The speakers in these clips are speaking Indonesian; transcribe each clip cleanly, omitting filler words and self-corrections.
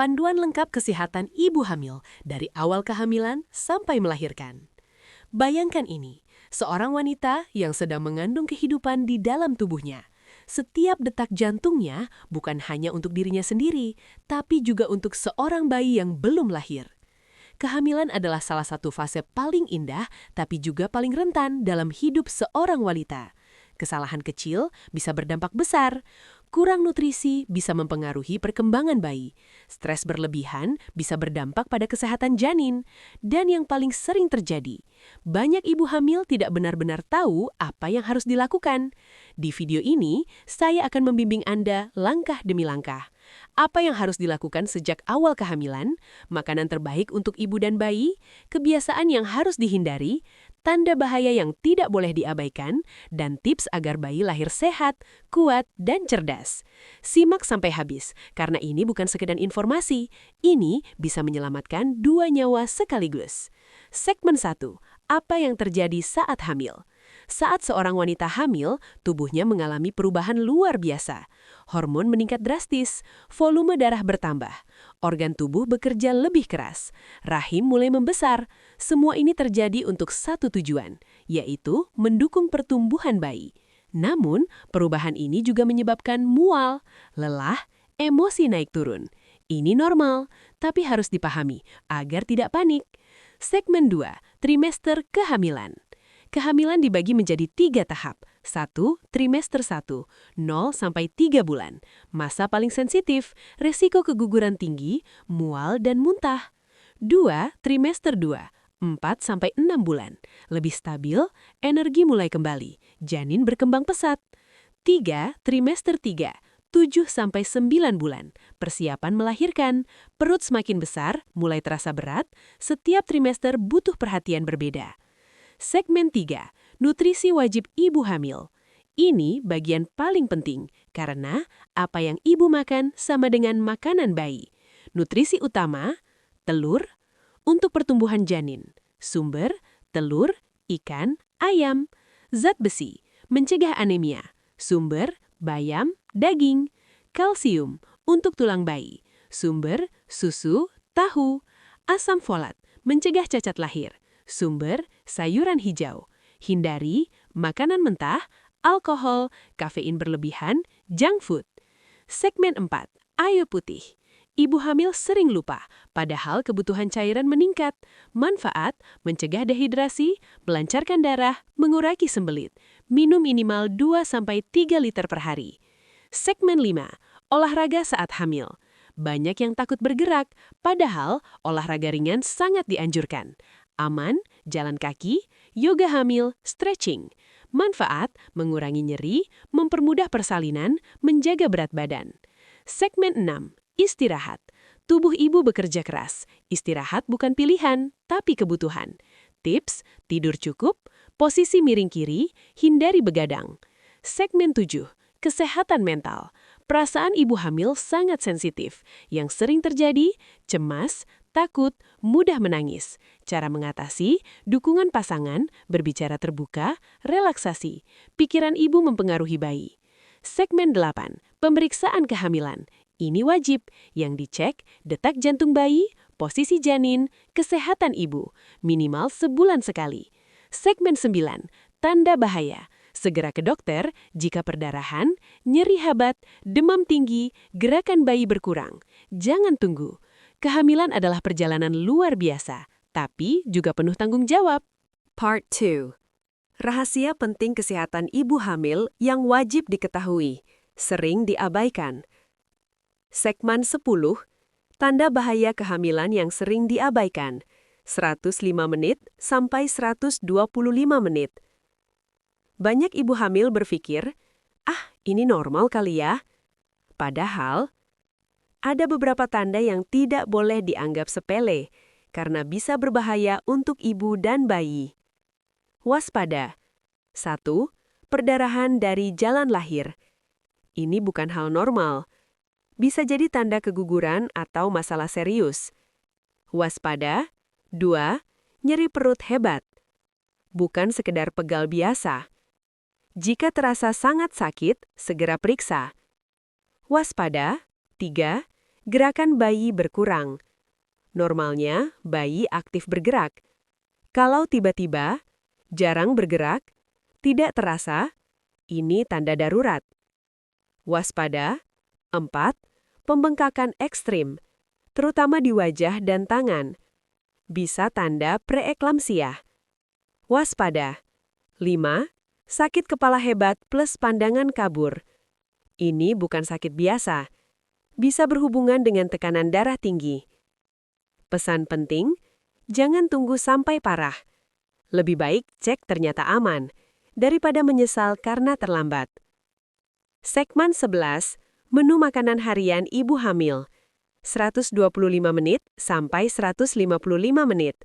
panduan lengkap kesehatan ibu hamil dari awal kehamilan sampai melahirkan. Bayangkan ini, seorang wanita yang sedang mengandung kehidupan di dalam tubuhnya. Setiap detak jantungnya bukan hanya untuk dirinya sendiri, tapi juga untuk seorang bayi yang belum lahir. Kehamilan adalah salah satu fase paling indah, tapi juga paling rentan dalam hidup seorang wanita. Kesalahan kecil bisa berdampak besar. Kurang nutrisi bisa mempengaruhi perkembangan bayi. Stres berlebihan bisa berdampak pada kesehatan janin. Dan yang paling sering terjadi, banyak ibu hamil tidak benar-benar tahu apa yang harus dilakukan. Di video ini, saya akan membimbing Anda langkah demi langkah. Apa yang harus dilakukan sejak awal kehamilan, makanan terbaik untuk ibu dan bayi, kebiasaan yang harus dihindari, tanda bahaya yang tidak boleh diabaikan, dan tips agar bayi lahir sehat, kuat, dan cerdas. Simak sampai habis, karena ini bukan sekedar informasi, ini bisa menyelamatkan 2 nyawa sekaligus. Segmen 1. Apa yang terjadi saat hamil? Saat seorang wanita hamil, tubuhnya mengalami perubahan luar biasa. Hormon meningkat drastis, volume darah bertambah, organ tubuh bekerja lebih keras, rahim mulai membesar. Semua ini terjadi untuk satu tujuan, yaitu mendukung pertumbuhan bayi. Namun, perubahan ini juga menyebabkan mual, lelah, emosi naik turun. Ini normal, tapi harus dipahami agar tidak panik. Segmen 2. Trimester kehamilan. Kehamilan dibagi menjadi 3 tahap. 1. Trimester 1, 0-3 bulan. Masa paling sensitif, resiko keguguran tinggi, mual dan muntah. 2. Trimester 2, 4-6 bulan. Lebih stabil, energi mulai kembali, janin berkembang pesat. 3. Trimester 3, 7-9 bulan. Persiapan melahirkan, perut semakin besar, mulai terasa berat, setiap trimester butuh perhatian berbeda. Segmen 3. Nutrisi wajib ibu hamil. Ini bagian paling penting, karena apa yang ibu makan sama dengan makanan bayi. Nutrisi utama, telur, untuk pertumbuhan janin. Sumber, telur, ikan, ayam. Zat besi, mencegah anemia. Sumber, bayam, daging. Kalsium, untuk tulang bayi. Sumber, susu, tahu. Asam folat, mencegah cacat lahir. Sumber, sayuran hijau. Hindari makanan mentah, alkohol, kafein berlebihan, junk food. Segmen 4. Air putih. Ibu hamil sering lupa, padahal kebutuhan cairan meningkat. Manfaat, mencegah dehidrasi, melancarkan darah, mengurangi sembelit. Minum minimal 2-3 liter per hari. Segmen 5. Olahraga saat hamil. Banyak yang takut bergerak, padahal olahraga ringan sangat dianjurkan. Aman, jalan kaki, yoga hamil, stretching. Manfaat, mengurangi nyeri, mempermudah persalinan, menjaga berat badan. Segmen 6. Istirahat. Tubuh ibu bekerja keras. Istirahat bukan pilihan, tapi kebutuhan. Tips, tidur cukup, posisi miring kiri, hindari begadang. Segmen 7. Kesehatan mental. Perasaan ibu hamil sangat sensitif. Yang sering terjadi, cemas, takut, mudah menangis. Cara mengatasi, dukungan pasangan, berbicara terbuka, relaksasi. Pikiran ibu mempengaruhi bayi. Segmen 8. Pemeriksaan kehamilan. Ini wajib, yang dicek, detak jantung bayi, posisi janin, kesehatan ibu, minimal sebulan sekali. Segmen 9. Tanda bahaya. Segera ke dokter jika perdarahan, nyeri hebat, demam tinggi, gerakan bayi berkurang. Jangan tunggu. Kehamilan adalah perjalanan luar biasa, tapi juga penuh tanggung jawab. Part 2. Rahasia penting kesehatan ibu hamil yang wajib diketahui, sering diabaikan. Segmen 10. Tanda bahaya kehamilan yang sering diabaikan. 105 menit sampai 125 menit. Banyak ibu hamil berpikir, ini normal kali ya. Padahal, ada beberapa tanda yang tidak boleh dianggap sepele, karena bisa berbahaya untuk ibu dan bayi. Waspada. 1. Perdarahan dari jalan lahir. Ini bukan hal normal. Bisa jadi tanda keguguran atau masalah serius. Waspada. 2. Nyeri perut hebat. Bukan sekedar pegal biasa. Jika terasa sangat sakit, segera periksa. Waspada. 3. Gerakan bayi berkurang. Normalnya, bayi aktif bergerak. Kalau tiba-tiba, jarang bergerak, tidak terasa, ini tanda darurat. Waspada. 4. Pembengkakan ekstrim, terutama di wajah dan tangan. Bisa tanda preeklamsia. Waspada. 5. Sakit kepala hebat plus pandangan kabur. Ini bukan sakit biasa. Bisa berhubungan dengan tekanan darah tinggi. Pesan penting, jangan tunggu sampai parah. Lebih baik cek ternyata aman, daripada menyesal karena terlambat. Segmen 11, menu makanan harian ibu hamil. 125 menit sampai 155 menit.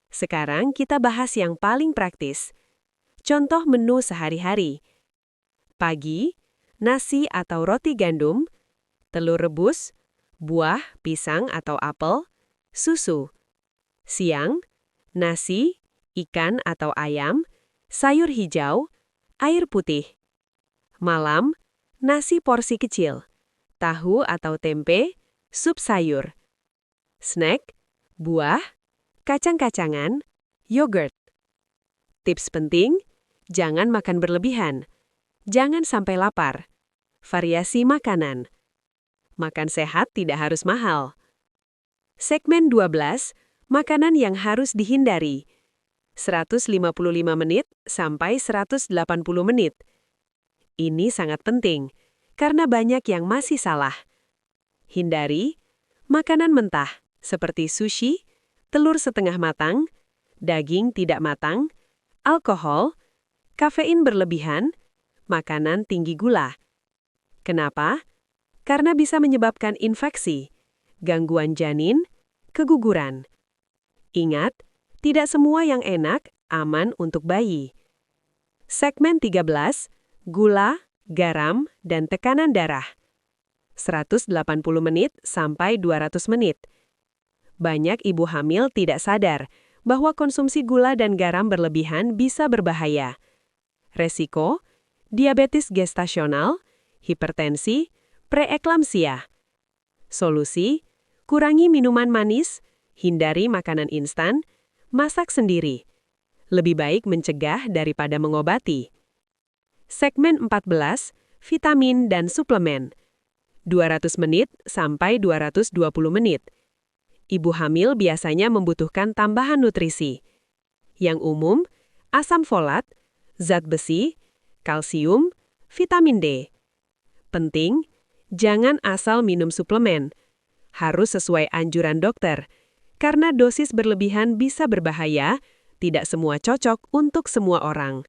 Sekarang kita bahas yang paling praktis. Contoh menu sehari-hari. Pagi, nasi atau roti gandum, telur rebus, buah, pisang atau apel, susu. Siang, nasi, ikan atau ayam, sayur hijau, air putih. Malam, nasi porsi kecil, tahu atau tempe, sup sayur. Snack, buah, kacang-kacangan, yogurt. Tips penting, jangan makan berlebihan. Jangan sampai lapar. Variasi makanan. Makan sehat tidak harus mahal. Segmen 12, makanan yang harus dihindari. 155 menit sampai 180 menit. Ini sangat penting, karena banyak yang masih salah. Hindari makanan mentah, seperti sushi, telur setengah matang, daging tidak matang, alkohol, kafein berlebihan, makanan tinggi gula. Kenapa? Karena bisa menyebabkan infeksi, gangguan janin, keguguran. Ingat, tidak semua yang enak aman untuk bayi. Segmen 13, gula, garam, dan tekanan darah. 180 menit sampai 200 menit. Banyak ibu hamil tidak sadar bahwa konsumsi gula dan garam berlebihan bisa berbahaya. Resiko, diabetes gestasional, hipertensi, preeklamsia. Solusi, kurangi minuman manis, hindari makanan instan, masak sendiri. Lebih baik mencegah daripada mengobati. Segmen 14, vitamin dan suplemen. 200 menit sampai 220 menit. Ibu hamil biasanya membutuhkan tambahan nutrisi. Yang umum, asam folat, zat besi, kalsium, vitamin D. Penting, jangan asal minum suplemen. Harus sesuai anjuran dokter, karena dosis berlebihan bisa berbahaya, tidak semua cocok untuk semua orang.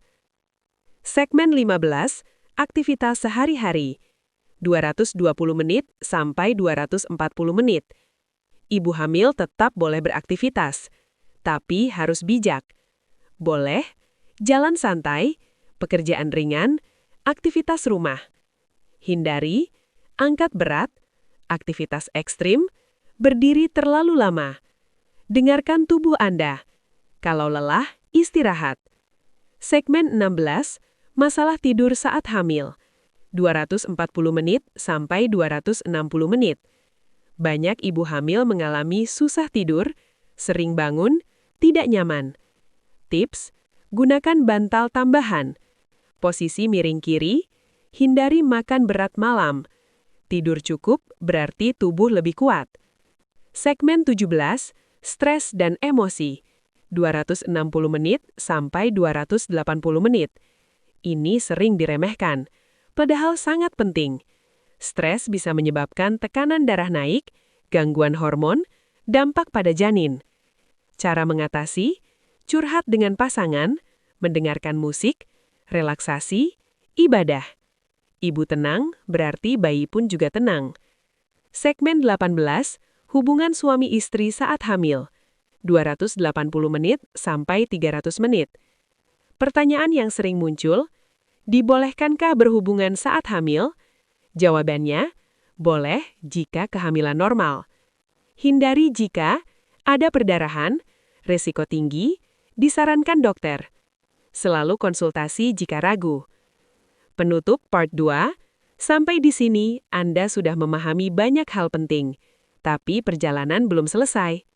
Segmen 15, aktivitas sehari-hari. 220 menit sampai 240 menit. Ibu hamil tetap boleh beraktivitas, tapi harus bijak. Boleh, jalan santai, pekerjaan ringan, aktivitas rumah. Hindari, angkat berat, aktivitas ekstrim, berdiri terlalu lama. Dengarkan tubuh Anda. Kalau lelah, istirahat. Segmen 16, masalah tidur saat hamil. 240 menit sampai 260 menit. Banyak ibu hamil mengalami susah tidur, sering bangun, tidak nyaman. Tips, gunakan bantal tambahan. Posisi miring kiri, hindari makan berat malam. Tidur cukup berarti tubuh lebih kuat. Segmen 17, stres dan emosi. 260 menit sampai 280 menit. Ini sering diremehkan, padahal sangat penting. Stres bisa menyebabkan tekanan darah naik, gangguan hormon, dampak pada janin. Cara mengatasi, curhat dengan pasangan, mendengarkan musik, relaksasi, ibadah. Ibu tenang, berarti bayi pun juga tenang. Segmen 18, hubungan suami istri saat hamil. 280 menit sampai 300 menit. Pertanyaan yang sering muncul, dibolehkankah berhubungan saat hamil? Jawabannya, boleh jika kehamilan normal. Hindari jika ada perdarahan, resiko tinggi, disarankan dokter. Selalu konsultasi jika ragu. Penutup part 2, Sampai di sini, Anda sudah memahami banyak hal penting. Tapi perjalanan belum selesai.